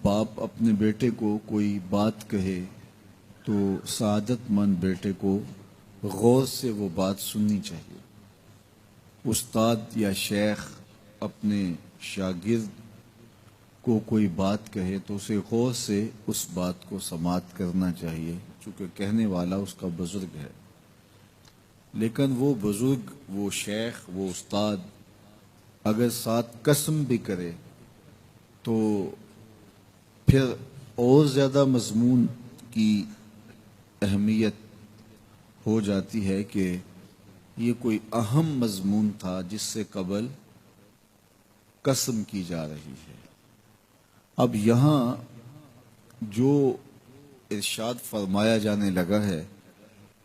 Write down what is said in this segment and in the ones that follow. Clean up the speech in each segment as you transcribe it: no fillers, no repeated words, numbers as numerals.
باپ اپنے بیٹے کو کوئی بات کہے تو سعادت مند بیٹے کو غور سے وہ بات سننی چاہیے۔ استاد یا شیخ اپنے شاگرد کو کوئی بات کہے تو اسے غور سے اس بات کو سماعت کرنا چاہیے، چونکہ کہنے والا اس کا بزرگ ہے۔ لیکن وہ بزرگ، وہ شیخ، وہ استاد اگر ساتھ قسم بھی کرے تو پھر اور زیادہ مضمون کی اہمیت ہو جاتی ہے کہ یہ کوئی اہم مضمون تھا جس سے قبل قسم کی جا رہی ہے۔ اب یہاں جو ارشاد فرمایا جانے لگا ہے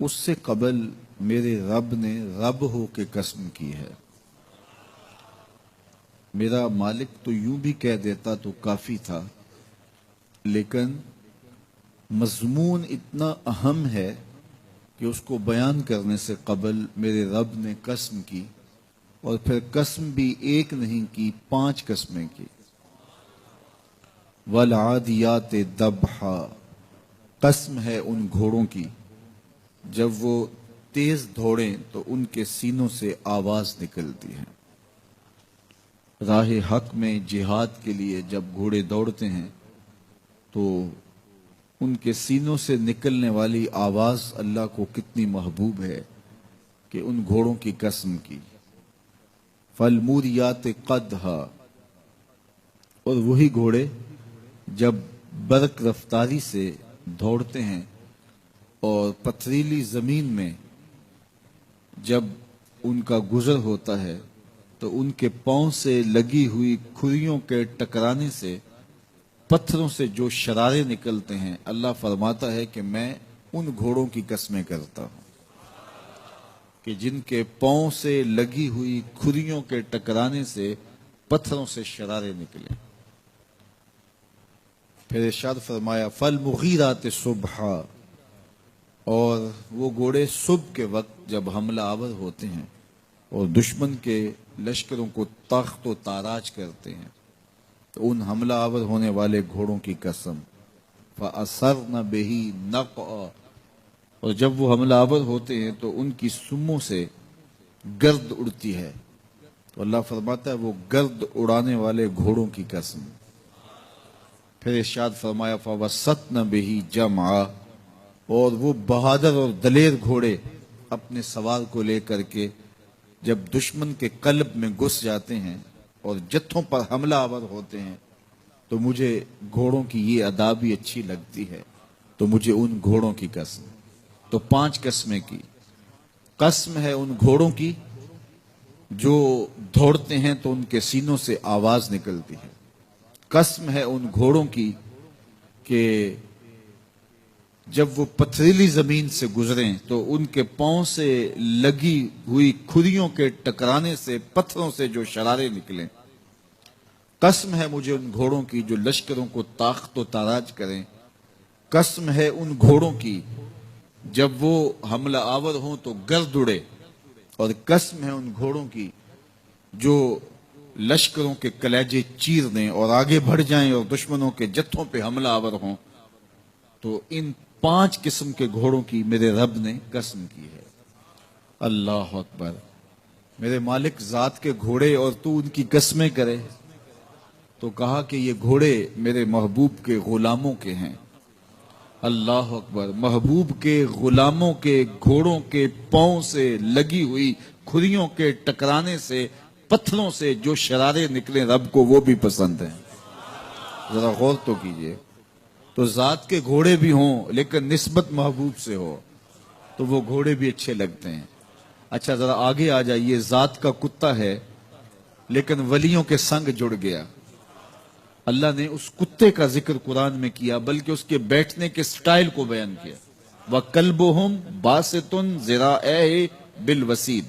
اس سے قبل میرے رب نے رب ہو کے قسم کی ہے۔ میرا مالک تو یوں بھی کہہ دیتا تو کافی تھا، لیکن مضمون اتنا اہم ہے کہ اس کو بیان کرنے سے قبل میرے رب نے قسم کی، اور پھر قسم بھی ایک نہیں کی، 5 قسمیں کی۔ والعادیات ضبحا، قسم ہے ان گھوڑوں کی جب وہ تیز دوڑیں تو ان کے سینوں سے آواز نکلتی ہے۔ راہ حق میں جہاد کے لیے جب گھوڑے دوڑتے ہیں تو ان کے سینوں سے نکلنے والی آواز اللہ کو کتنی محبوب ہے کہ ان گھوڑوں کی قسم کی۔ فالموریات قدحا، اور وہی گھوڑے جب برق رفتاری سے دوڑتے ہیں اور پتھریلی زمین میں جب ان کا گزر ہوتا ہے تو ان کے پاؤں سے لگی ہوئی کھریوں کے ٹکرانے سے، پتھروں سے جو شرارے نکلتے ہیں، اللہ فرماتا ہے کہ میں ان گھوڑوں کی قسمیں کرتا ہوں کہ جن کے پاؤں سے لگی ہوئی کھریوں کے ٹکرانے سے پتھروں سے شرارے نکلیں۔ پھر ارشاد فرمایا فالمغیرات صبحا، اور وہ گھوڑے صبح کے وقت جب حملہ آور ہوتے ہیں اور دشمن کے لشکروں کو تخت و تاراج کرتے ہیں تو ان حملہ آور ہونے والے گھوڑوں کی قسم۔ فَأَثَرْنَ بِهِ نَقْعًا، اور جب وہ حملہ آور ہوتے ہیں تو ان کی سموں سے گرد اڑتی ہے، تو اللہ فرماتا ہے وہ گرد اڑانے والے گھوڑوں کی قسم۔ پھر ارشاد فرمایا فَوَسَّطْنَ بِهِ جَمْعًا، اور وہ بہادر اور دلیر گھوڑے اپنے سوار کو لے کر کے جب دشمن کے قلب میں گھس جاتے ہیں اور جتھوں پر حملہ آور ہوتے ہیں تو مجھے گھوڑوں کی یہ ادا بھی اچھی لگتی ہے، تو مجھے ان گھوڑوں کی قسم۔ تو 5 قسمیں کی۔ قسم ہے ان گھوڑوں کی جو دوڑتے ہیں تو ان کے سینوں سے آواز نکلتی ہے۔ قسم ہے ان گھوڑوں کی کہ جب وہ پتھریلی زمین سے گزریں تو ان کے پاؤں سے لگی ہوئی کھریوں کے ٹکرانے سے، پتھروں سے جو شرارے نکلیں۔ قسم ہے مجھے ان گھوڑوں کی جو لشکروں کو تاخت و تاراج کریں۔ قسم ہے ان گھوڑوں کی جب وہ حملہ آور ہوں تو گرد اڑے، اور قسم ہے ان گھوڑوں کی جو لشکروں کے کلیجے چیر دیں اور آگے بڑھ جائیں اور دشمنوں کے جتھوں پہ حملہ آور ہوں۔ تو ان 5 قسم کے گھوڑوں کی میرے رب نے قسم کی ہے۔ اللہ اکبر! میرے مالک ذات کے گھوڑے اور تو ان کی قسمیں کرے، تو کہا کہ یہ گھوڑے میرے محبوب کے غلاموں کے ہیں۔ اللہ اکبر! محبوب کے غلاموں کے گھوڑوں کے پاؤں سے لگی ہوئی کھریوں کے ٹکرانے سے، پتھروں سے جو شرارے نکلیں، رب کو وہ بھی پسند ہیں۔ ذرا غور تو کیجئے۔ تو ذات کے گھوڑے بھی ہوں لیکن نسبت محبوب سے ہو تو وہ گھوڑے بھی اچھے لگتے ہیں۔ اچھا ذرا آگے آ جائیے، ذات کا کتا ہے لیکن ولیوں کے سنگ جڑ گیا۔ اللہ نے اس کتے کا ذکر قرآن میں کیا، بلکہ اس کے بیٹھنے کے سٹائل کو بیان کیا۔ وَكَلْبُهُمْ بَاسِطٌ ذِرَاعَيْهِ بِالْوَسِيدِ،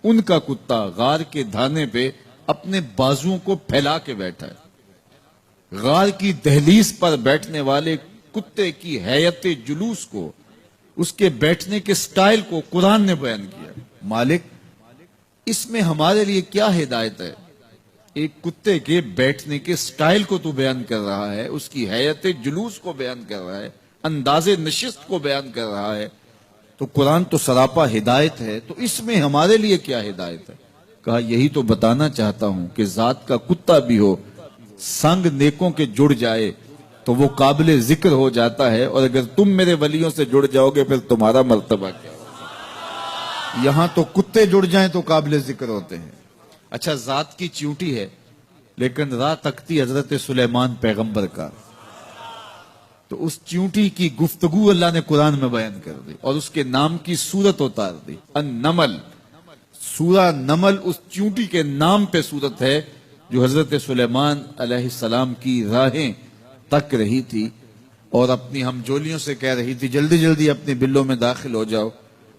ان کا کتا غار کے دھانے پہ اپنے بازوؤں کو پھیلا کے بیٹھا ہے۔ غار کی دہلیز پر بیٹھنے والے کتے کی حیت جلوس کو، اس کے بیٹھنے کے سٹائل کو قرآن نے بیان کیا۔ مالک اس میں ہمارے لیے کیا ہدایت ہے ایک کتے کے بیٹھنے کے سٹائل کو تو بیان کر رہا ہے، اس کی حیت جلوس کو بیان کر رہا ہے، انداز نشست کو بیان کر رہا ہے، تو قرآن تو سراپا ہدایت ہے، تو اس میں ہمارے لیے کیا ہدایت ہے؟ کہا یہی تو بتانا چاہتا ہوں کہ ذات کا کتا بھی ہو، سنگ نیکوں کے جڑ جائے تو وہ قابل ذکر ہو جاتا ہے، اور اگر تم میرے ولیوں سے جڑ جاؤ گے پھر تمہارا مرتبہ کیا ہوگا؟ یہاں تو کتے جڑ جائیں تو قابل ذکر ہوتے ہیں۔ اچھا ذات کی چیونٹی ہے لیکن راہ تکتی حضرت سلیمان پیغمبر کا، تو اس چیونٹی کی گفتگو اللہ نے قرآن میں بیان کر دی اور اس کے نام کی صورت اتار دی، النمل۔ سورہ نمل اس چیونٹی کے نام پہ صورت ہے جو حضرت سلیمان علیہ السلام کی راہیں تک رہی تھی اور اپنی ہمجولیوں سے کہہ رہی تھی جلدی جلدی اپنے بلوں میں داخل ہو جاؤ،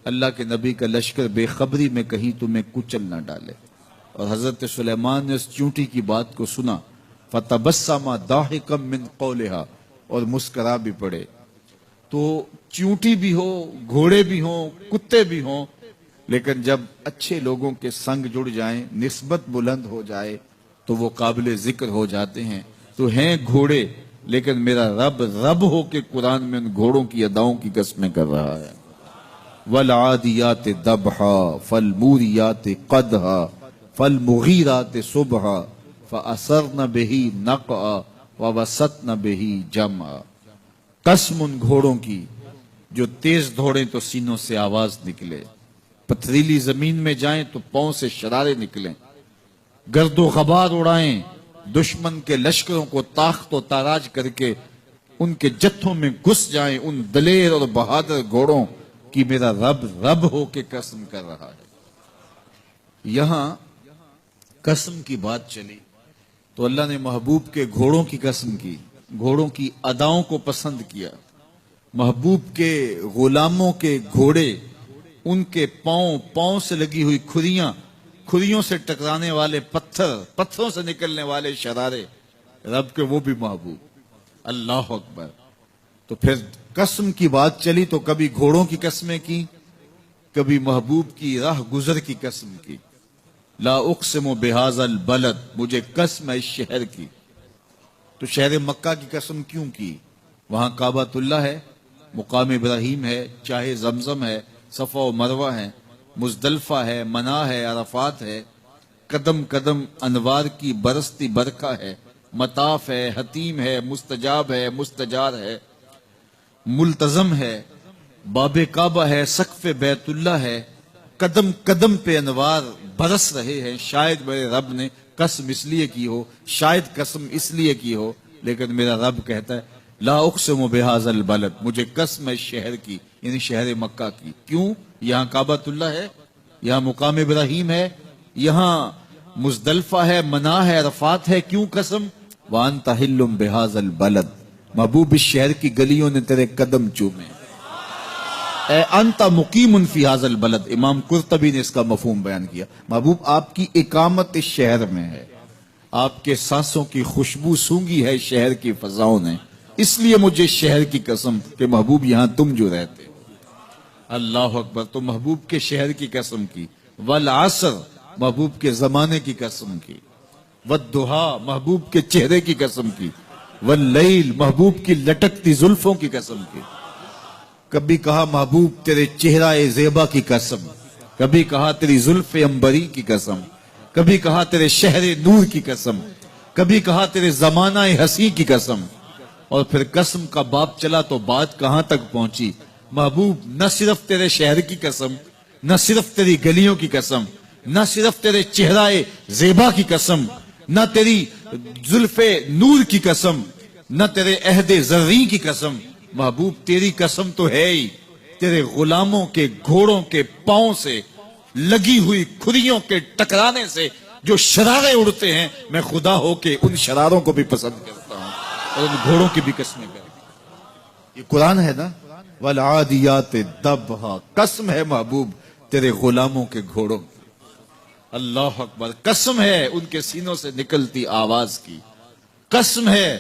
اللہ کے نبی کا لشکر بے خبری میں کہیں تمہیں کچل نہ ڈالے۔ اور حضرت سلیمان نے اس چیونٹی کی بات کو سنا، فَتَبَسَّمَ ضَاحِكًا مِّن قَوْلِهَا، اور مسکرا بھی پڑے۔ تو چیونٹی بھی ہو، گھوڑے بھی ہوں، کتے بھی ہوں، لیکن جب اچھے لوگوں کے سنگ جڑ جائیں، نسبت بلند ہو جائے تو وہ قابل ذکر ہو جاتے ہیں۔ تو ہیں گھوڑے لیکن میرا رب رب ہو کے قرآن میں ان گھوڑوں کی اداؤں کی قسمیں کر رہا ہے۔ وَالْعَادِيَاتِ ضَبْحًا فَالْمُورِيَاتِ قَدْحًا فَالْمُغِيرَاتِ صُبْحًا فَأَثَرْنَ بِهِ نَقْعًا وَوَسَطْنَ بِهِ جَمْعًا۔ قسم ان گھوڑوں کی جو تیز دوڑیں تو سینوں سے آواز نکلے، پتھریلی زمین میں جائیں تو پاؤں سے شرارے نکلیں، گرد و غبار اڑائیں، دشمن کے لشکروں کو تاخت و تاراج کر کے ان کے جتھوں میں گھس جائیں، ان دلیر اور بہادر گھوڑوں کی میرا رب رب ہو کے قسم کر رہا ہے۔ یہاں قسم کی بات چلی تو اللہ نے محبوب کے گھوڑوں کی قسم کی، گھوڑوں کی اداؤں کو پسند کیا۔ محبوب کے غلاموں کے گھوڑے، ان کے پاؤں سے لگی ہوئی کھریوں سے ٹکرانے والے پتھروں سے نکلنے والے شرارے، رب کے وہ بھی محبوب۔ اللہ اکبر۔ تو پھر قسم کی بات چلی تو کبھی گھوڑوں کی قسمیں کی، کبھی محبوب کی راہ گزر کی قسم کی۔ لا اقسم بہذا البلد، مجھے قسم ہے اس شہر کی۔ تو شہر مکہ کی قسم کیوں کی؟ وہاں کعبۃ اللہ ہے، مقام ابراہیم ہے، چاہ زمزم ہے، صفا و مروہ ہے، مزدلفہ ہے، منا ہے، عرفات ہے، قدم قدم انوار کی برستی برکہ ہے، مطاف ہے، حتیم ہے، مستجاب ہے، مستجار ہے، ملتزم ہے، باب کعبہ ہے، سقف بیت اللہ ہے، قدم قدم پہ انوار برس رہے ہیں۔ شاید میرے رب نے قسم اس لیے کی ہو، شاید قسم اس لیے کی ہو، لیکن میرا رب کہتا ہے لا اقسم بہذا البلد، مجھے قسم ہے شہر کی، یعنی شہر مکہ کی۔ کیوں؟ یہاں کعبۃ اللہ ہے، یہاں مقام ابراہیم ہے، یہاں مزدلفہ ہے، منا ہے، عرفات ہے۔ کیوں قسم؟ وانت حل بہذا البلد، محبوب اس شہر کی گلیوں نے تیرے قدم چومے۔ اے انت مقیم فی ھذا البلد، امام قرطبی نے اس کا مفہوم بیان کیا۔ محبوب آپ کی اقامت اس شہر میں ہے، آپ کے سانسوں کی خوشبو سونگی ہے شہر کی فضاؤں نے، اس لیے مجھے شہر کی قسم کہ محبوب یہاں تم جو رہتے۔ اللہ اکبر۔ تو محبوب کے شہر کی قسم کی، والعصر، محبوب کے زمانے کی قسم کی، والضحیٰ، محبوب کے چہرے کی قسم کی، واللیل، محبوب کی لٹکتی زلفوں کی قسم کی۔ کبھی کہا محبوب تیرے چہرہ زیبا کی قسم، کبھی کہا تیری زلف عنبری کی قسم، کبھی کہا تیرے شہر نور کی قسم، کبھی کہا تیرے زمانہ حسین کی قسم۔ اور پھر قسم کا باب چلا تو بات کہاں تک پہنچی؟ محبوب نہ صرف تیرے شہر کی قسم، نہ صرف تیری گلیوں کی قسم، نہ صرف تیرے چہرہ زیبا کی قسم، نہ تیری زلف نور کی قسم، نہ تیرے عہد زرعی کی قسم، محبوب تیری قسم تو ہے ہی تیرے غلاموں کے گھوڑوں کے پاؤں سے لگی ہوئی کھریوں کے ٹکرانے سے جو شرارے اڑتے ہیں، میں خدا ہو کے ان شراروں کو بھی پسند کرتا ہوں اور ان گھوڑوں کی بھی قسمیں کرتا ہوں۔ یہ قرآن ہے نا، والعادیات ضبحا، قسم ہے محبوب تیرے غلاموں کے گھوڑوں کی۔ اللہ اکبر۔ قسم ہے ان کے سینوں سے نکلتی آواز کی، قسم ہے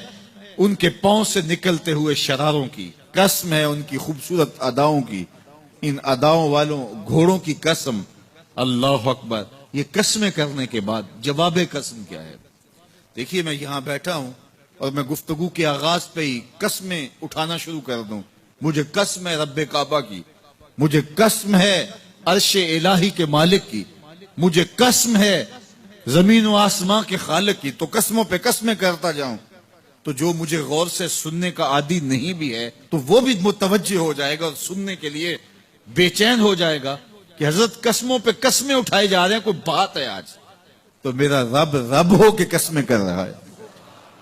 ان کے پاؤں سے نکلتے ہوئے شراروں کی، قسم ہے ان کی خوبصورت اداؤں کی، ان اداؤں والوں گھوڑوں کی قسم۔ اللہ اکبر۔ یہ قسمیں کرنے کے بعد جواب قسم کیا ہے؟ دیکھیے میں یہاں بیٹھا ہوں اور میں گفتگو کے آغاز پہ ہی قسمیں اٹھانا شروع کر دوں. مجھے قسم ہے رب کعبہ کی، مجھے قسم ہے عرش الہی کے مالک کی، مجھے قسم ہے زمین و آسمان کے خالق کی. تو قسموں پہ قسمیں کرتا جاؤں تو جو مجھے غور سے سننے کا عادی نہیں بھی ہے تو وہ بھی متوجہ ہو جائے گا اور سننے کے لیے بے چین ہو جائے گا کہ حضرت قسموں پہ قسمیں اٹھائے جا رہے ہیں، کوئی بات ہے آج. تو میرا رب رب ہو کے قسمیں کر رہا ہے.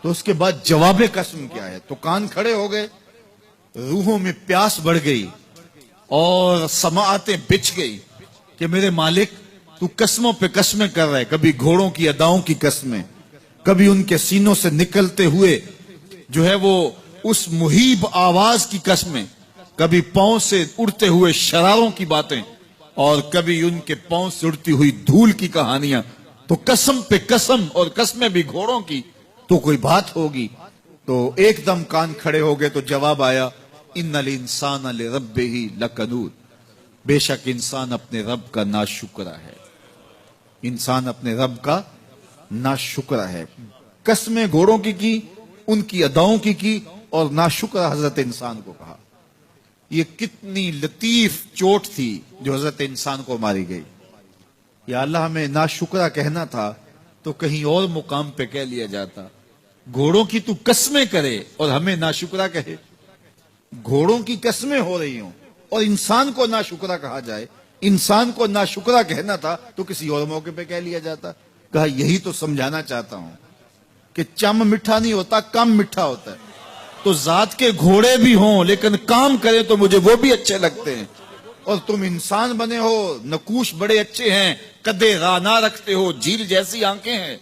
تو اس کے بعد جواب قسم کیا ہے؟ تو کان کھڑے ہو گئے، روحوں میں پیاس بڑھ گئی اور سماعتیں بچھ گئی کہ میرے مالک تو قسموں پہ قسمیں کر رہے. کبھی گھوڑوں کی اداؤں کی قسمیں، کبھی ان کے سینوں سے نکلتے ہوئے جو ہے وہ اس مہیب آواز کی قسمیں، کبھی پاؤں سے اڑتے ہوئے شراروں کی باتیں، اور کبھی ان کے پاؤں سے اڑتی ہوئی دھول کی کہانیاں. تو قسم پہ قسم، اور قسمیں بھی گھوڑوں کی، تو کوئی بات ہوگی. تو ایک دم کان کھڑے ہو گئے تو جواب آیا ان الانسان لربہ لکنود. بے شک انسان اپنے رب کا ناشکرا ہے، انسان اپنے رب کا ناشکرا ہے. قسمیں گھوڑوں کی ان کی اداؤں کی اور ناشکرا حضرت انسان کو کہا. یہ کتنی لطیف چوٹ تھی جو حضرت انسان کو ماری گئی. یا اللہ ہمیں ناشکرا کہنا تھا تو کہیں اور مقام پہ کہہ لیا جاتا. گھوڑوں کی تو قسمیں کرے اور ہمیں ناشکرا کہے. گھوڑوں کی قسمیں ہو رہی ہوں اور انسان کو ناشکرا کہا جائے. انسان کو ناشکرا کہنا تھا تو کسی اور موقع پہ کہہ لیا جاتا. کہا یہی تو سمجھانا چاہتا ہوں کہ چم میٹھا نہیں ہوتا، کم میٹھا ہوتا ہے. تو ذات کے گھوڑے بھی ہوں لیکن کام کریں تو مجھے وہ بھی اچھے لگتے ہیں. اور تم انسان بنے ہو، نقوش بڑے اچھے ہیں، قدے رانا رکھتے ہو، جھیل جیسی آنکھیں ہیں،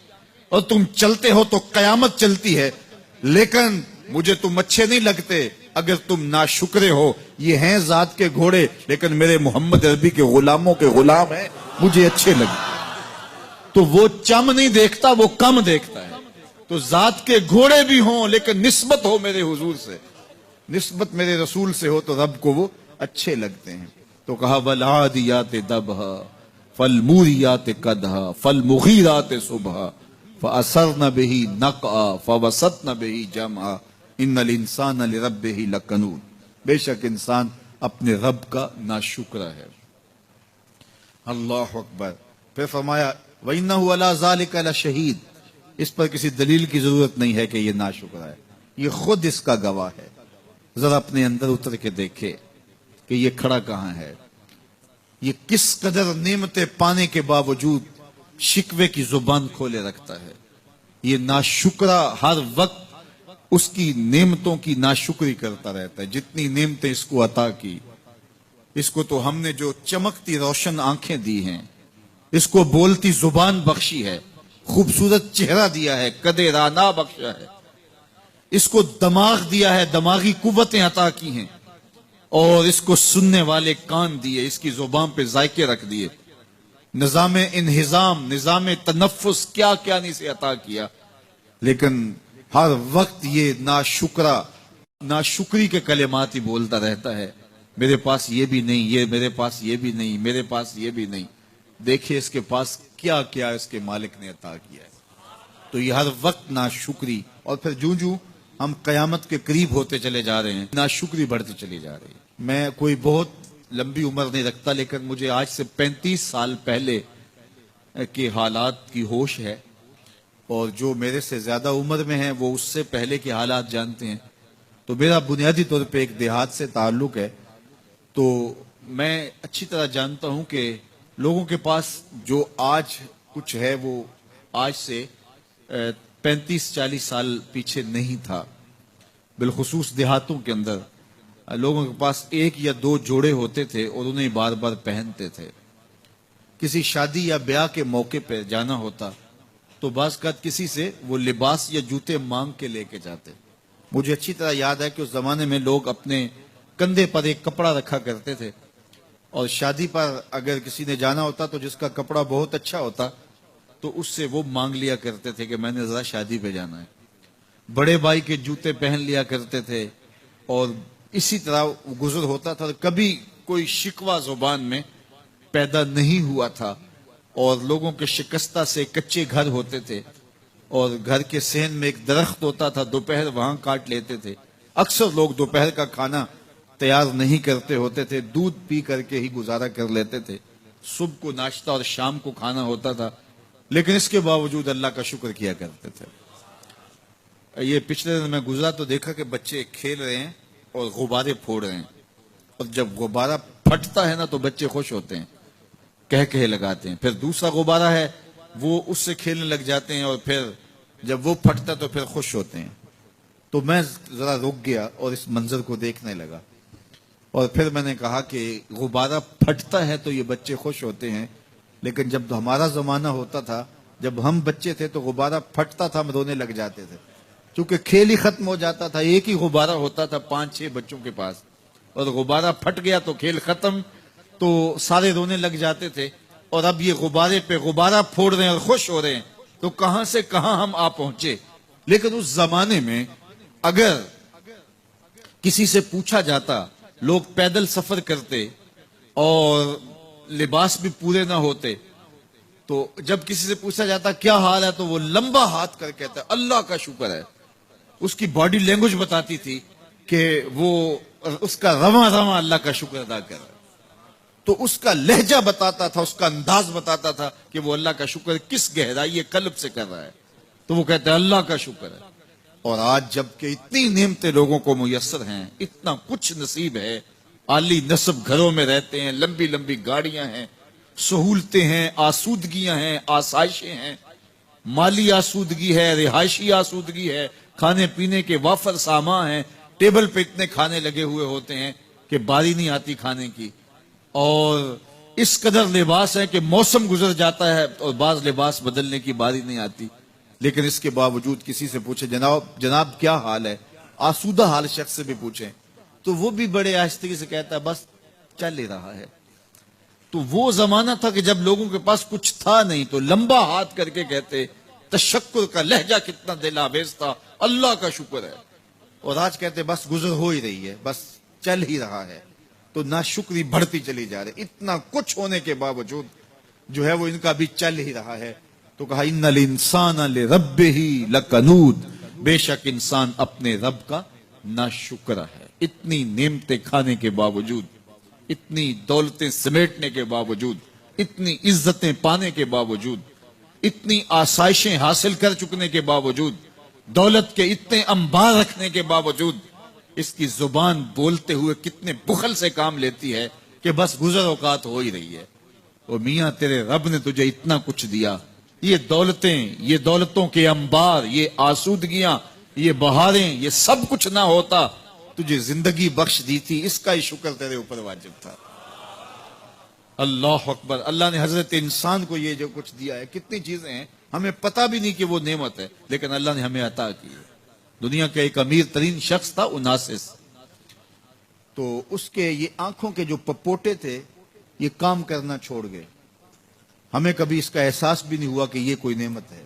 اور تم چلتے ہو تو قیامت چلتی ہے، لیکن مجھے تم اچھے نہیں لگتے اگر تم ناشکرے ہو. یہ ہیں ذات کے گھوڑے لیکن میرے محمد عربی کے غلاموں کے غلام ہیں، مجھے اچھے لگتے. تو وہ چم نہیں دیکھتا، وہ کم دیکھتا ہے. تو ذات کے گھوڑے بھی ہوں لیکن نسبت ہو میرے حضور سے، نسبت میرے رسول سے ہو تو رب کو وہ اچھے لگتے ہیں. تو کہا والعادیات ضبحا فالموریات قدحا فالمغیرات صبحا فاثرن به نقعا فوسطن به جمعا ان الانسان لربه لکنود. بے شک انسان اپنے رب کا ناشکرا ہے. اللہ اکبر. پھر فرمایا وَإِنَّهُ عَلَى ذَلِكَ لَشَهِيدٌ. اس پر کسی دلیل کی ضرورت نہیں ہے کہ یہ ناشکرا ہے، یہ خود اس کا گواہ ہے. ذرا اپنے اندر اتر کے دیکھے کہ یہ کھڑا کہاں ہے. یہ کس قدر نعمتیں پانے کے باوجود شکوے کی زبان کھولے رکھتا ہے. یہ ناشکرا ہر وقت اس کی نعمتوں کی ناشکری کرتا رہتا ہے. جتنی نعمتیں اس کو عطا کی، اس کو تو ہم نے جو چمکتی روشن آنکھیں دی ہیں، اس کو بولتی زبان بخشی ہے، خوبصورت چہرہ دیا ہے، قدے رانا بخشا ہے، اس کو دماغ دیا ہے، دماغی قوتیں عطا کی ہیں، اور اس کو سننے والے کان دیے، اس کی زبان پہ ذائقے رکھ دیے، نظام انہضام، نظام تنفس، کیا کیا نہیں سے عطا کیا. لیکن ہر وقت یہ ناشکری کے کلمات ہی بولتا رہتا ہے. میرے پاس یہ بھی نہیں، یہ میرے پاس یہ بھی نہیں، میرے پاس یہ بھی نہیں. دیکھیں اس کے پاس کیا کیا اس کے مالک نے عطا کیا ہے. تو یہ ہر وقت ناشکری. اور پھر جوں ہم قیامت کے قریب ہوتے چلے جا رہے ہیں، ناشکری بڑھتی چلی جا رہی ہے. میں کوئی بہت لمبی عمر نہیں رکھتا، لیکن مجھے آج سے 35 سال پہلے کے حالات کی ہوش ہے، اور جو میرے سے زیادہ عمر میں ہیں وہ اس سے پہلے کے حالات جانتے ہیں. تو میرا بنیادی طور پہ ایک دیہات سے تعلق ہے. تو میں اچھی طرح جانتا ہوں کہ لوگوں کے پاس جو آج کچھ ہے وہ آج سے 35-40 سال پیچھے نہیں تھا. بالخصوص دیہاتوں کے اندر لوگوں کے پاس ایک یا دو جوڑے ہوتے تھے اور انہیں بار بار پہنتے تھے. کسی شادی یا بیاہ کے موقع پہ جانا ہوتا تو بعض اوقات کسی سے وہ لباس یا جوتے مانگ کے لے کے جاتے. مجھے اچھی طرح یاد ہے کہ اس زمانے میں لوگ اپنے کندھے پر ایک کپڑا رکھا کرتے تھے، اور شادی پر اگر کسی نے جانا ہوتا تو جس کا کپڑا بہت اچھا ہوتا تو اس سے وہ مانگ لیا کرتے تھے کہ میں نے ذرا شادی پہ جانا ہے. بڑے بھائی کے جوتے پہن لیا کرتے تھے، اور اسی طرح گزر ہوتا تھا. کبھی کوئی شکوہ زبان میں پیدا نہیں ہوا تھا، اور لوگوں کے شکستہ سے کچے گھر ہوتے تھے. اور گھر کے صحن میں ایک درخت ہوتا تھا، دوپہر وہاں کاٹ لیتے تھے. اکثر لوگ دوپہر کا کھانا تیار نہیں کرتے ہوتے تھے، دودھ پی کر کے ہی گزارا کر لیتے تھے. صبح کو ناشتہ اور شام کو کھانا ہوتا تھا، لیکن اس کے باوجود اللہ کا شکر کیا کرتے تھے. یہ پچھلے دن میں گزرا تو دیکھا کہ بچے کھیل رہے ہیں اور غبارے پھوڑ رہے ہیں، اور جب غبارہ پھٹتا ہے نا تو بچے خوش ہوتے ہیں، کہہ لگاتے ہیں. پھر دوسرا غبارہ ہے وہ اس سے کھیلنے لگ جاتے ہیں، اور پھر جب وہ پھٹتا تو پھر خوش ہوتے ہیں. تو میں ذرا رک گیا اور اس منظر کو دیکھنے لگا، اور پھر میں نے کہا کہ غبارہ پھٹتا ہے تو یہ بچے خوش ہوتے ہیں، لیکن جب ہمارا زمانہ ہوتا تھا، جب ہم بچے تھے تو غبارہ پھٹتا تھا، ہم رونے لگ جاتے تھے، چونکہ کھیل ہی ختم ہو جاتا تھا. ایک ہی غبارہ ہوتا تھا 5-6 بچوں کے پاس، اور غبارہ پھٹ گیا تو کھیل ختم، تو سارے رونے لگ جاتے تھے. اور اب یہ غبارے پہ غبارہ پھوڑ رہے ہیں اور خوش ہو رہے ہیں، تو کہاں سے کہاں ہم آ پہنچے. لیکن اس زمانے میں اگر کسی سے پوچھا جاتا، لوگ پیدل سفر کرتے اور لباس بھی پورے نہ ہوتے، تو جب کسی سے پوچھا جاتا کیا حال ہے تو وہ لمبا ہاتھ کر کہتا اللہ کا شکر ہے. اس کی باڈی لینگویج بتاتی تھی کہ وہ اس کا رواں رواں اللہ کا شکر ادا کر رہا ہے. تو اس کا لہجہ بتاتا تھا، اس کا انداز بتاتا تھا کہ وہ اللہ کا شکر کس گہرائی قلب سے کر رہا ہے. تو وہ کہتے ہیں اللہ کا شکر ہے. اور آج جب کہ اتنی نعمتیں لوگوں کو میسر ہیں، اتنا کچھ نصیب ہے، عالی نصب گھروں میں رہتے ہیں، لمبی لمبی گاڑیاں ہیں، سہولتیں ہیں، آسودگیاں ہیں، آسائشیں ہیں، مالی آسودگی ہے، رہائشی آسودگی ہے، کھانے پینے کے وافر سامان ہیں، ٹیبل پہ اتنے کھانے لگے ہوئے ہوتے ہیں کہ باری نہیں آتی کھانے کی. اور اس قدر لباس ہے کہ موسم گزر جاتا ہے اور بعض لباس بدلنے کی باری نہیں آتی. لیکن اس کے باوجود کسی سے پوچھے جناب کیا حال ہے، آسودہ حال شخص سے بھی پوچھیں تو وہ بھی بڑے آہستگی سے کہتا ہے بس چل ہی رہا ہے. تو وہ زمانہ تھا کہ جب لوگوں کے پاس کچھ تھا نہیں تو لمبا ہاتھ کر کے کہتے، تشکر کا لہجہ کتنا دل آویز تھا، اللہ کا شکر ہے. اور آج کہتے بس گزر ہو ہی رہی ہے، بس چل ہی رہا ہے. تو ناشکری بڑھتی چلی جا رہی، اتنا کچھ ہونے کے باوجود جو ہے وہ ان کا بھی چل ہی رہا ہے. تو کہا ان الانسان لربہ لکنود، بے شک انسان اپنے رب کا ناشکر ہے. اتنی نعمتیں کھانے کے باوجود، اتنی دولتیں سمیٹنے کے باوجود، اتنی عزتیں پانے کے باوجود، اتنی آسائشیں حاصل کر چکنے کے باوجود، دولت کے اتنے انبار رکھنے کے باوجود، اس کی زبان بولتے ہوئے کتنے بخل سے کام لیتی ہے کہ بس گزر اوقات ہو ہی رہی ہے. وہ میاں تیرے رب نے تجھے اتنا کچھ دیا، یہ دولتیں، یہ دولتوں کے انبار، یہ آسودگیاں، یہ بہاریں، یہ سب کچھ نہ ہوتا، تجھے زندگی بخش دی تھی، اس کا ہی شکر تیرے اوپر واجب تھا. اللہ اکبر. اللہ نے حضرت انسان کو یہ جو کچھ دیا ہے، کتنی چیزیں ہیں ہمیں پتہ بھی نہیں کہ وہ نعمت ہے، لیکن اللہ نے ہمیں عطا کی ہے. دنیا کا ایک امیر ترین شخص تھا اناسس، تو اس کے یہ آنکھوں کے جو پپوٹے تھے یہ کام کرنا چھوڑ گئے. ہمیں کبھی اس کا احساس بھی نہیں ہوا کہ یہ کوئی نعمت ہے.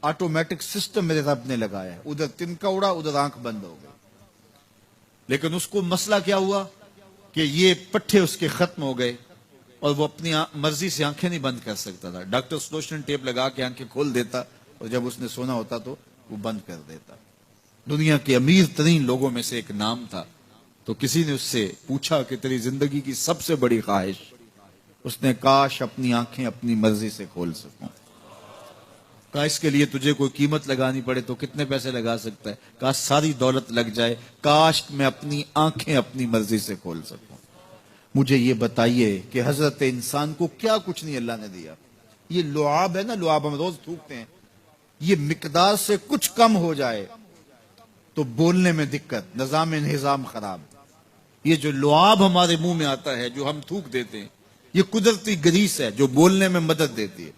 آٹومیٹک سسٹم میرے رب نے لگایا ہے، ادھر تنکا اڑا ادھر آنکھ بند ہو گئی. لیکن اس کو مسئلہ کیا ہوا کہ یہ پٹھے اس کے ختم ہو گئے اور وہ اپنی مرضی سے آنکھیں نہیں بند کر سکتا تھا. ڈاکٹر سلوشن ٹیپ لگا کے آنکھیں کھول دیتا اور جب اس نے سونا ہوتا تو وہ بند کر دیتا. دنیا کے امیر ترین لوگوں میں سے ایک نام تھا. تو کسی نے اس سے پوچھا کہ تیری زندگی کی سب سے بڑی خواہش؟ اس نے کاش اپنی آنکھیں اپنی مرضی سے کھول سکوں. کہا اس کے لیے تجھے کوئی قیمت لگانی پڑے تو کتنے پیسے لگا سکتا ہے؟ کہا ساری دولت لگ جائے، کاش میں اپنی آنکھیں اپنی مرضی سے کھول سکوں. مجھے یہ بتائیے کہ حضرت انسان کو کیا کچھ نہیں اللہ نے دیا. یہ لعاب ہے نا، لعاب ہم روز تھوکتے ہیں، یہ مقدار سے کچھ کم ہو جائے تو بولنے میں دقت، نظام انہضام خراب. یہ جو لعاب ہمارے منہ میں آتا ہے جو ہم تھوک دیتے ہیں، یہ قدرتی گریس ہے جو بولنے میں مدد دیتی ہے،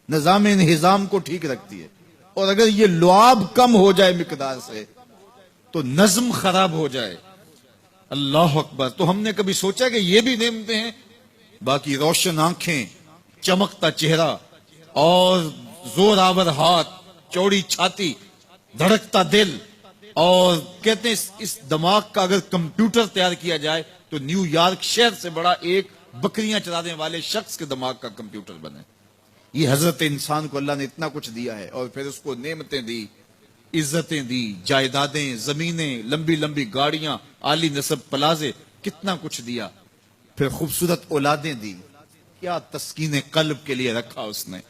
نظام انہضام کو ٹھیک رکھتی ہے. اور اگر یہ لعاب کم ہو جائے مقدار سے تو نظم خراب ہو جائے. اللہ اکبر. تو ہم نے کبھی سوچا کہ یہ بھی نعمتیں ہیں؟ باقی روشن آنکھیں، چمکتا چہرہ اور زور آور ہاتھ، چوڑی چھاتی، دھڑکتا دل، اور کہتے ہیں اس دماغ کا اگر کمپیوٹر تیار کیا جائے تو نیو یارک شہر سے بڑا ایک بکریاں چرانے والے شخص کے دماغ کا کمپیوٹر بنے. یہ حضرت انسان کو اللہ نے اتنا کچھ دیا ہے، اور پھر اس کو نعمتیں دی، عزتیں دی، جائیدادیں، زمینیں، لمبی لمبی گاڑیاں، عالی نسب پلازے، کتنا کچھ دیا، پھر خوبصورت اولادیں دی، کیا تسکین قلب کے لیے رکھا اس نے.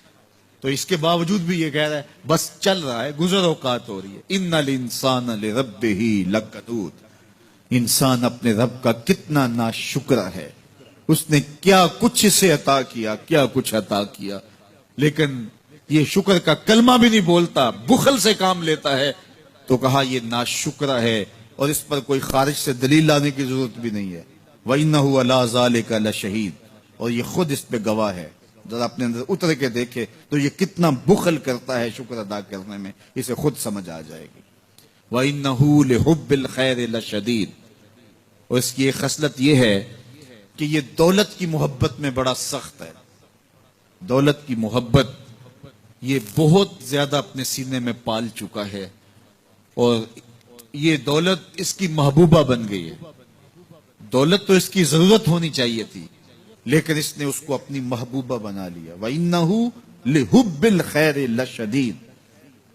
تو اس کے باوجود بھی یہ کہہ رہا ہے بس چل رہا ہے، گزر اوقات ہو رہی ہے. ان الانسان لربہ لکنود، انسان اپنے رب کا کتنا ناشکر ہے، اس نے کیا کچھ اسے عطا کیا، کیا کچھ عطا کیا، لیکن یہ شکر کا کلمہ بھی نہیں بولتا، بخل سے کام لیتا ہے. تو کہا یہ ناشکر ہے، اور اس پر کوئی خارج سے دلیل لانے کی ضرورت بھی نہیں ہے. وَإِنَّهُ عَلَىٰ ذَلِكَ لَشَهِيدٌ، اور یہ خود اس پہ گواہ ہے. ذرا اپنے اندر اتر کے دیکھے تو یہ کتنا بخل کرتا ہے شکر ادا کرنے میں، اسے خود سمجھ آ جائے گی. وَإِنَّهُ لِحُبِّ الْخَيْرِ لَشَدِيدٌ، اور اس کی ایک خصلت یہ ہے کہ یہ دولت کی محبت میں بڑا سخت ہے. دولت کی محبت یہ بہت زیادہ اپنے سینے میں پال چکا ہے، اور یہ دولت اس کی محبوبہ بن گئی ہے. دولت تو اس کی ضرورت ہونی چاہیے تھی، لیکن اس نے اس کو اپنی محبوبہ بنا لیا. وَإِنَّهُ لِحُبِّ الْخَيْرِ لَشَدِيدٌ،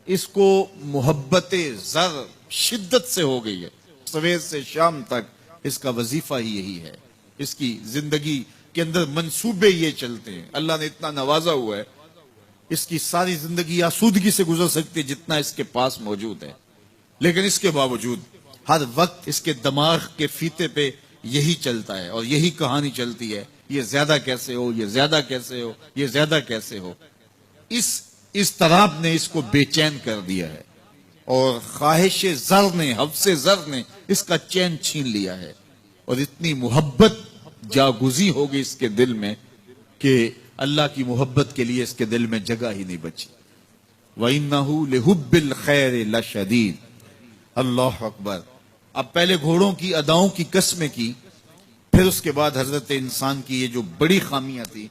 اس کو محبت زر شدت سے ہو گئی ہے. سویر سے شام تک اس کا وظیفہ ہی یہی ہے، اس کی زندگی کے اندر منصوبے یہ چلتے ہیں. اللہ نے اتنا نوازا ہوا ہے، اس کی ساری زندگی آسودگی سے گزر سکتی ہے جتنا اس کے پاس موجود ہے، لیکن اس کے باوجود ہر وقت اس کے دماغ کے فیتے پہ یہی چلتا ہے، اور یہی کہانی چلتی ہے، یہ زیادہ کیسے ہو، یہ زیادہ کیسے ہو، یہ زیادہ کیسے ہو. اس اضطراب نے اس کو بے چین کر دیا ہے، اور خواہش زر نے، حوث زر نے اس کا چین چھین لیا ہے، اور اتنی محبت جاگزی ہوگی اس کے دل میں کہ اللہ کی محبت کے لیے اس کے دل میں جگہ ہی نہیں بچی. وَإِنَّهُ لِحُبِّ الْخَيْرِ لَشَدِيدٌ. اللہ اکبر. اب پہلے گھوڑوں کی اداؤں کی قسمیں کی، پھر اس کے بعد حضرت انسان کی یہ جو بڑی خامیاں تھی،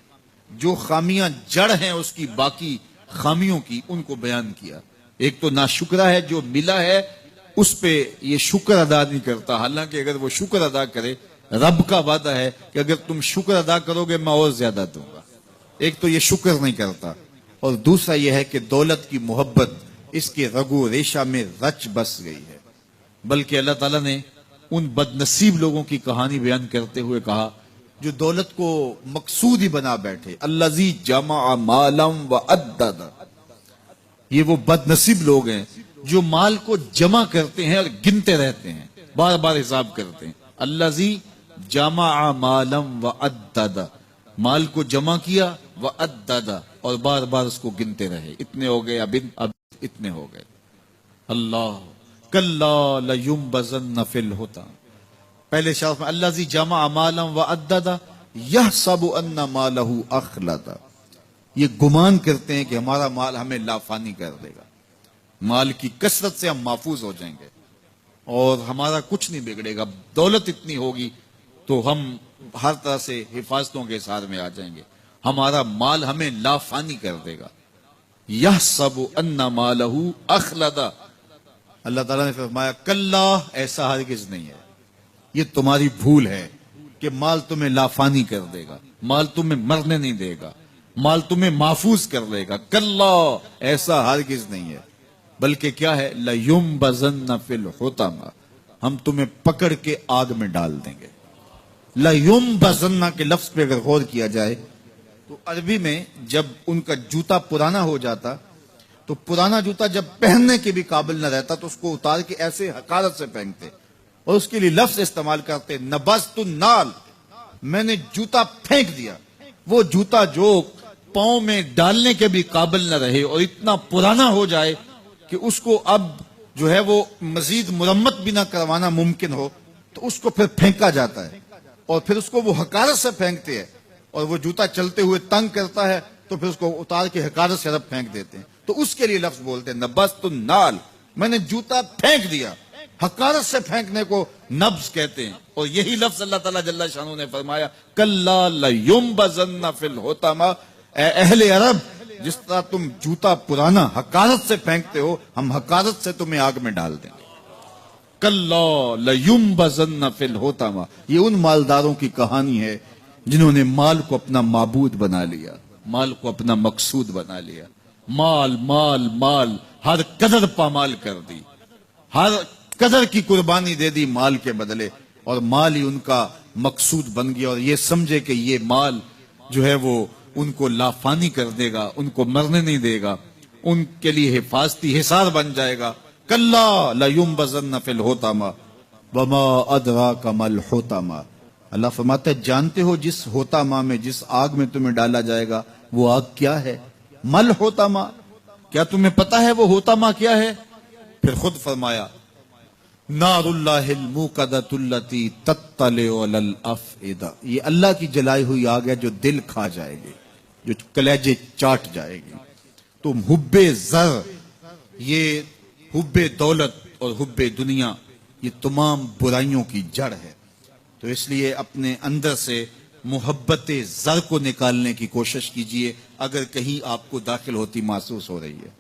جو خامیاں جڑ ہیں اس کی باقی خامیوں کی، ان کو بیان کیا. ایک تو ناشکرہ ہے، جو ملا ہے اس پہ یہ شکر ادا نہیں کرتا، حالانکہ اگر وہ شکر ادا کرے، رب کا وعدہ ہے کہ اگر تم شکر ادا کرو گے میں اور زیادہ دوں گا. ایک تو یہ شکر نہیں کرتا، اور دوسرا یہ ہے کہ دولت کی محبت اس کے رگو ریشہ میں رچ بس گئی ہے. بلکہ اللہ تعالیٰ نے ان بد نصیب لوگوں کی کہانی بیان کرتے ہوئے کہا جو دولت کو مقصود ہی بنا بیٹھے. الذی جمع مالا وعدد، یہ وہ بد نصیب لوگ ہیں جو مال کو جمع کرتے ہیں اور گنتے رہتے ہیں، بار بار حساب کرتے ہیں. الذی جمع مالا وعدد، مال کو جمع کیا، وعدد، اور بار بار اس کو گنتے رہے، اتنے ہو گئے، اب اتنے ہو گئے. اللہ کلا لینبذن فی الحطام. پہلے شرف میں الذی جمع مالا وعدد یحسب ان مالہ اخلد، یہ گمان کرتے ہیں کہ ہمارا مال ہمیں لافانی کر دے گا، مال کی کثرت سے ہم محفوظ ہو جائیں گے اور ہمارا کچھ نہیں بگڑے گا. دولت اتنی ہوگی تو ہم ہر طرح سے حفاظتوں کے ساتھ میں آ جائیں گے، ہمارا مال ہمیں لافانی کر دے گا. یحسب ان مالہ اخلد. اللہ تعالیٰ نے فرمایا کلا، ایسا ہرگز نہیں ہے، یہ تمہاری بھول ہے کہ مال تمہیں لافانی کر دے گا، مال تمہیں مرنے نہیں دے گا، مال تمہیں محفوظ کر لے گا. کلا، ایسا ہرگز نہیں ہے، بلکہ کیا ہے، لَيُنبَذَنَّ فِي الْحُطَمَةِ، ہم تمہیں پکڑ کے آگ میں ڈال دیں گے. لَيُنبَذَنَّ کے لفظ پہ اگر غور کیا جائے تو عربی میں جب ان کا جوتا پرانا ہو جاتا تو پرانا جوتا جب پہننے کے بھی قابل نہ رہتا تو اس کو اتار کے ایسے حقارت سے پہنتے، اور اس کے لیے لفظ استعمال کرتے نبذت النال، میں نے جوتا پھینک دیا. وہ جوتا جو پاؤں میں ڈالنے کے بھی قابل نہ رہے اور اتنا پرانا ہو جائے کہ اس کو اب جو ہے وہ مزید مرمت بھی نہ کروانا ممکن ہو، تو اس کو پھر پھینکا جاتا ہے، اور پھر اس کو وہ حقارت سے پھینکتے ہیں، اور وہ جوتا چلتے ہوئے تنگ کرتا ہے تو پھر اس کو اتار کے حقارت سے رب پھینک دیتے ہیں. تو اس کے لیے لفظ بولتے ہیں نبذت النال، میں نے جوتا پھینک دیا. حقارت سے پھینکنے کو نبض کہتے ہیں، اور یہی لفظ اللہ تعالیٰ جل شانہ نے فرمایا کلا لینبذن فی الحطمہ. اے اہل عرب، جس طرح تم جوتا پرانا حقارت سے پھینکتے ہو، ہم حقارت سے تمہیں آگ میں ڈال دیں گے. کلا لینبذن فی الحطمہ. یہ ان مالداروں کی کہانی ہے جنہوں نے مال کو اپنا معبود بنا لیا. مال کو اپنا مقصود بنا لیا، مال مال مال، ہر قدر پامال کر دی، ہر قدر کی قربانی دے دی مال کے بدلے، اور مال ہی ان کا مقصود بن گیا، اور یہ سمجھے کہ یہ مال جو ہے وہ ان کو لافانی کر دے گا، ان کو مرنے نہیں دے گا، ان کے لیے حفاظتی حصار بن جائے گا۔ کلا لینبذن فی الحطمہ وما ادراک ما الحطمہ۔ اللہ فرماتا ہے جانتے ہو جس حطمہ میں، جس آگ میں تمہیں ڈالا جائے گا وہ آگ کیا ہے؟ مل حطمہ، کیا تمہیں پتا ہے وہ حطمہ کیا ہے؟ پھر خود فرمایا نار اللہ الموقدۃ التی تطلع علی الافئدہ، یہ اللہ کی جلائی ہوئی آگ ہے جو دل کھا جائے گی، جو کلیجے چاٹ جائے گی۔ تم حب زر، یہ حب دولت اور حب دنیا، یہ تمام برائیوں کی جڑ ہے، تو اس لیے اپنے اندر سے محبت زر کو نکالنے کی کوشش کیجئے اگر کہیں آپ کو داخل ہوتی محسوس ہو رہی ہے،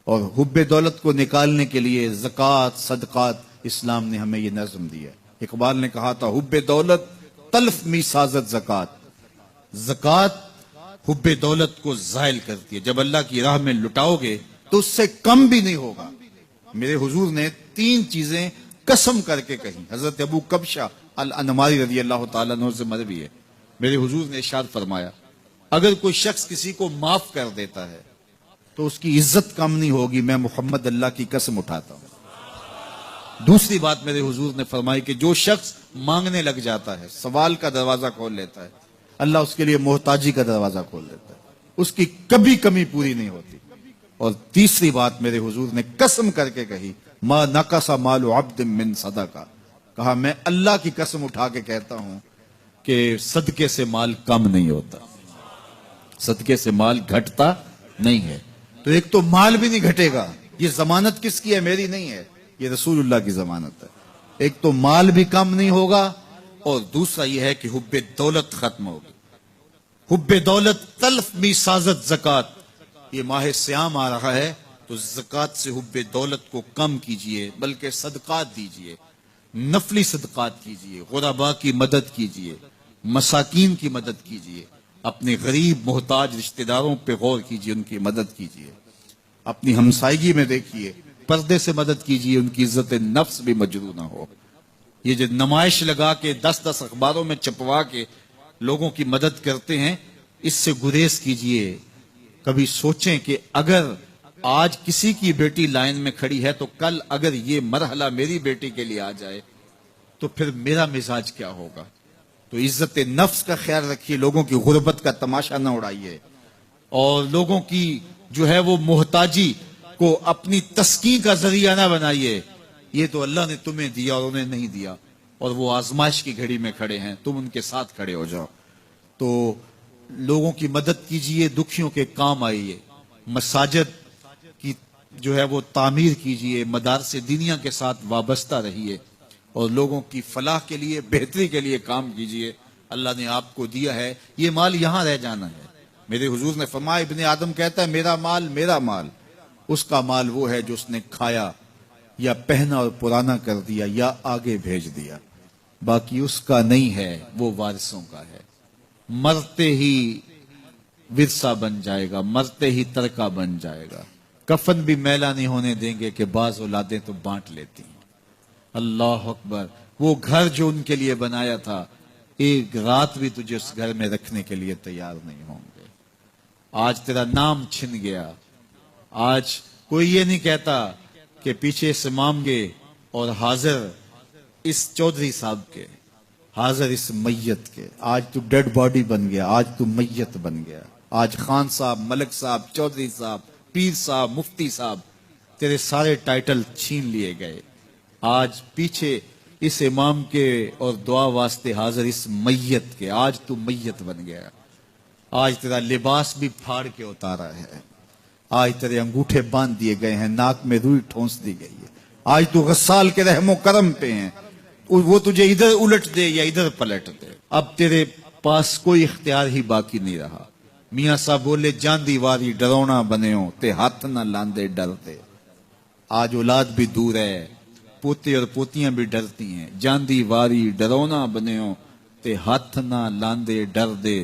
اور حب دولت کو نکالنے کے لیے زکوٰۃ صدقات اسلام نے ہمیں یہ نظم دی ہے۔ اقبال نے کہا تھا حب دولت تلف می سازت زکوٰۃ، زکوٰۃ حب دولت کو زائل کرتی ہے، جب اللہ کی راہ میں لٹاؤ گے تو اس سے کم بھی نہیں ہوگا۔ میرے حضور نے 3 چیزیں قسم کر کے کہیں، حضرت ابو کبشہ الانماری رضی اللہ تعالیٰ عنہ سے مروی ہے، میرے حضور نے ارشاد فرمایا اگر کوئی شخص کسی کو معاف کر دیتا ہے تو اس کی عزت کم نہیں ہوگی، میں محمد اللہ کی قسم اٹھاتا ہوں۔ دوسری بات میرے حضور نے فرمائی کہ جو شخص مانگنے لگ جاتا ہے، سوال کا دروازہ کھول لیتا ہے، اللہ اس کے لیے محتاجی کا دروازہ کھول دیتا ہے، اس کی کبھی کمی پوری نہیں ہوتی۔ اور تیسری بات میرے حضور نے قسم کر کے کہی ما نقص مال عبد من صدقہ، کہا میں اللہ کی قسم اٹھا کے کہتا ہوں کہ صدقے سے مال کم نہیں ہوتا، صدقے سے مال گھٹتا نہیں ہے۔ تو ایک تو مال بھی نہیں گھٹے گا، یہ ضمانت کس کی ہے؟ میری نہیں ہے، یہ رسول اللہ کی ضمانت ہے۔ ایک تو مال بھی کم نہیں ہوگا، اور دوسرا یہ ہے کہ حب دولت ختم ہوگی۔ حب دولت تلف می سازت زکوٰۃ، یہ ماہ سیام آ رہا ہے تو زکوٰۃ سے حب دولت کو کم کیجئے، بلکہ صدقات دیجئے، نفلی صدقات کیجئے، غرباء کی مدد کیجئے، مساکین کی مدد کیجئے، اپنے غریب محتاج رشتہ داروں پہ غور کیجئے، ان کی مدد کیجئے، اپنی ہمسائیگی میں دیکھیے، پردے سے مدد کیجئے، ان کی عزت نفس بھی مجروح نہ ہو۔ یہ جو نمائش لگا کے 10 اخباروں میں چھپوا کے لوگوں کی مدد کرتے ہیں، اس سے گریز کیجئے۔ کبھی سوچیں کہ اگر آج کسی کی بیٹی لائن میں کھڑی ہے تو کل اگر یہ مرحلہ میری بیٹی کے لیے آ جائے تو پھر میرا مزاج کیا ہوگا؟ تو عزت نفس کا خیال رکھیے، لوگوں کی غربت کا تماشا نہ اڑائیے، اور لوگوں کی جو ہے وہ محتاجی کو اپنی تسکین کا ذریعہ نہ بنائیے۔ یہ تو اللہ نے تمہیں دیا اور انہیں نہیں دیا، اور وہ آزمائش کی گھڑی میں کھڑے ہیں، تم ان کے ساتھ کھڑے ہو جاؤ۔ تو لوگوں کی مدد کیجئے، دکھیوں کے کام آئیے، مساجد کی جو ہے وہ تعمیر کیجئے، مدارس دینیہ کے ساتھ وابستہ رہیے، اور لوگوں کی فلاح کے لیے، بہتری کے لیے کام کیجئے۔ اللہ نے آپ کو دیا ہے، یہ مال یہاں رہ جانا ہے۔ میرے حضور نے فرمایا ابن آدم کہتا ہے میرا مال میرا مال، اس کا مال وہ ہے جو اس نے کھایا یا پہنا اور پرانا کر دیا یا آگے بھیج دیا، باقی اس کا نہیں ہے، وہ وارثوں کا ہے۔ مرتے ہی ورثہ بن جائے گا، مرتے ہی ترکہ بن جائے گا، کفن بھی میلا نہیں ہونے دیں گے کہ بعض اولادیں تو بانٹ لیتی ہیں۔ اللہ اکبر، وہ گھر جو ان کے لیے بنایا تھا، ایک رات بھی تجھے اس گھر میں رکھنے کے لیے تیار نہیں ہوں گے۔ آج تیرا نام چھن گیا، آج کوئی یہ نہیں کہتا کہ پیچھے سے مامگے اور حاضر اس چودھری صاحب کے، حاضر اس میت کے۔ آج تو ڈیڈ باڈی بن گیا، آج تو میت بن گیا۔ آج خان صاحب، ملک صاحب، چودھری صاحب، پیر صاحب، مفتی صاحب، تیرے سارے ٹائٹل چھین لیے گئے۔ آج پیچھے اس امام کے اور دعا واسطے حاضر اس میت کے، آج تو میت بن گیا۔ آج تیرا لباس بھی پھاڑ کے اتارا ہے، آج تیرے انگوٹھے باندھ دیے گئے ہیں، ناک میں روئی ٹھونس دی گئی ہے۔ آج تو غسال کے رحم و کرم پہ ہیں، وہ تجھے ادھر الٹ دے یا ادھر پلٹ دے، اب تیرے پاس کوئی اختیار ہی باقی نہیں رہا۔ میاں صاحب بولے جاندی واری ڈرونا بنےوں تے ہاتھ نہ لاندے ڈرتے۔ آج اولاد بھی دور ہے، پوتے اور پوتیاں بھی ڈرتی ہیں۔ جاندی واری ڈرونا بنےوں تے ہاتھ نہ لاندے ڈر دے،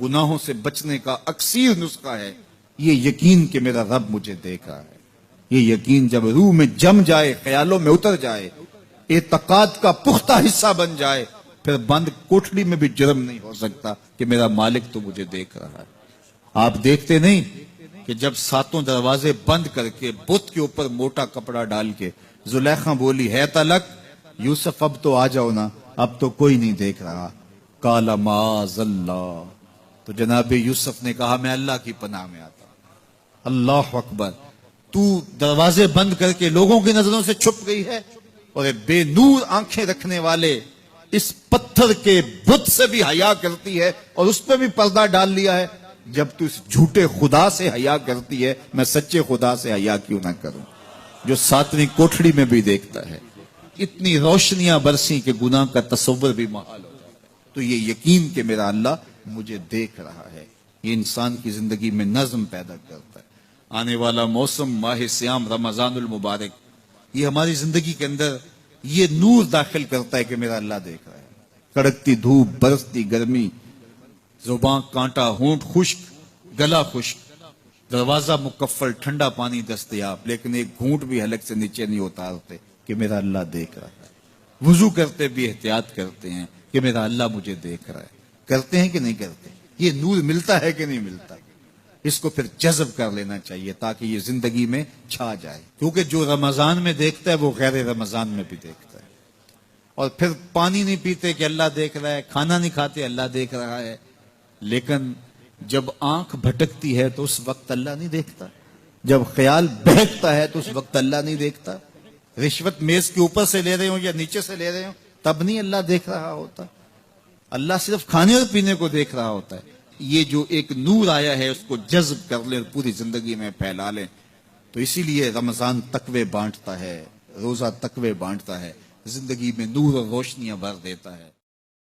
گناہوں سے بچنے کا اکثیر نسخہ ہے یہ یقین کہ میرا رب مجھے دیکھ رہا ہے۔ یہ یقین جب روح میں جم جائے، خیالوں میں اتر جائے، اعتقاد کا پختہ حصہ بن جائے، پھر بند کوٹھڑی میں بھی جرم نہیں ہو سکتا کہ میرا مالک تو مجھے دیکھ رہا ہے۔ آپ دیکھتے نہیں کہ جب 7 دروازے بند کر کے بت کے اوپر موٹا کپڑا ڈال کے زلیخا بولی ہے تلک، یوسف اب تو آ جاؤ نا، اب تو کوئی نہیں دیکھ رہا، قال معاذ اللہ، تو جناب یوسف نے کہا میں اللہ کی پناہ میں آتا ہوں۔ اللہ اکبر، تو دروازے بند کر کے لوگوں کی نظروں سے چھپ گئی ہے، اور بے نور آنکھیں رکھنے والے اس پتھر کے بت سے بھی حیا کرتی ہے اور اس پہ بھی پردہ ڈال لیا ہے۔ جب تو اس جھوٹے خدا سے حیا کرتی ہے، میں سچے خدا سے حیا کیوں نہ کروں جو 7ویں کوٹھڑی میں بھی دیکھتا ہے۔ اتنی روشنیاں برسی کہ گناہ کا تصور بھی محال ہو جاتا ہے۔ تو یہ یقین کہ میرا اللہ مجھے دیکھ رہا ہے، یہ انسان کی زندگی میں نظم پیدا کرتا ہے۔ آنے والا موسم ماہ سیام رمضان المبارک، یہ ہماری زندگی کے اندر یہ نور داخل کرتا ہے کہ میرا اللہ دیکھ رہا ہے۔ کڑکتی دھوپ، برستی گرمی، زباں کانٹا، ہونٹ خشک، گلا خشک، دروازہ مکفل، ٹھنڈا پانی دستیاب، لیکن ایک گھونٹ بھی حلق سے نیچے نہیں اتارتے کہ میرا اللہ دیکھ رہا ہے۔ وضو کرتے بھی احتیاط کرتے ہیں کہ میرا اللہ مجھے دیکھ رہا ہے۔ کرتے ہیں کہ نہیں کرتے؟ یہ نور ملتا ہے کہ نہیں ملتا؟ اس کو پھر جذب کر لینا چاہیے تاکہ یہ زندگی میں چھا جائے، کیونکہ جو رمضان میں دیکھتا ہے وہ غیر رمضان میں بھی دیکھتا ہے۔ اور پھر پانی نہیں پیتے کہ اللہ دیکھ رہا ہے، کھانا نہیں کھاتے اللہ دیکھ رہا ہے، لیکن جب آنکھ بھٹکتی ہے تو اس وقت اللہ نہیں دیکھتا، جب خیال بہکتا ہے تو اس وقت اللہ نہیں دیکھتا، رشوت میز کے اوپر سے لے رہے ہوں یا نیچے سے لے رہے ہوں تب نہیں اللہ دیکھ رہا ہوتا، اللہ صرف کھانے اور پینے کو دیکھ رہا ہوتا ہے۔ یہ جو ایک نور آیا ہے اس کو جذب کر لیں، پوری زندگی میں پھیلا لیں۔ تو اسی لیے رمضان تقوی بانٹتا ہے، روزہ تقوی بانٹتا ہے، زندگی میں نور اور روشنیاں بھر دیتا ہے۔